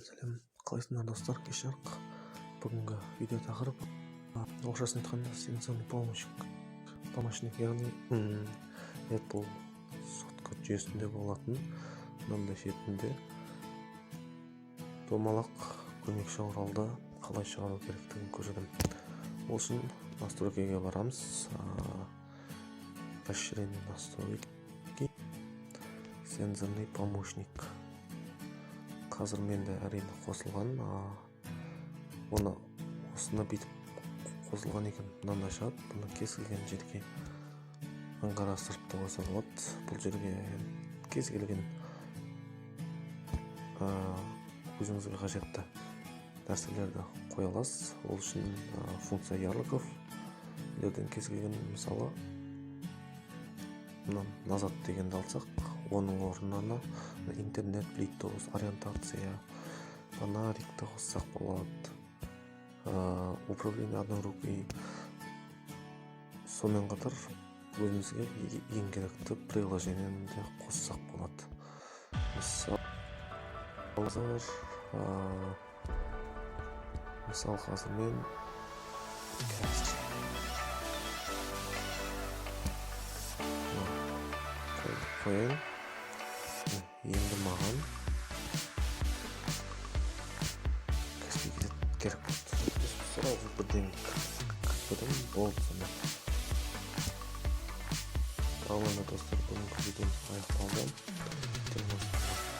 сәлем, қалайсыңдар достар? Кеше бүгінгі видео тақырып орысшасын айтқанда сенсорный помощник, яғни Apple сотқа жүйесінде болатын мынандай шетінде домалақ көмекші құралды қалай шығару керектігін көрсетемін. Ол үшін настройкаға барамыз. Расширение настройки, сенсорный помощник. Қазір менде әрине қосылған, осыны бүйтіп қосылған екен, мынандай шығады. Бұны кез келген жерге ыңғайластырып та қойса болады. Бұл жерге кез келген өзіңізге қажетті нәрселерді қоя аласыз. Ол үшін функция ярлыков лерден кез келген, мысалы назад дегенді алсақ, оның орнына интернет, плитоз, ориентация, фонарикті қоссақ болады. Управление одной рукой. Сонымен қатар өзімізге ең керекті приложениені де қоссақ болады. Мысал қазір мен қояйын. Енді маған кәсіпке керек болды. Сразу бірден кіріп болды сонда. Ал енді достар, бүгінгі видео аяқталды.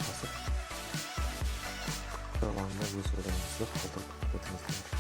Басып, қалғанына өз ойыңызды қалдырып өтіңіздер.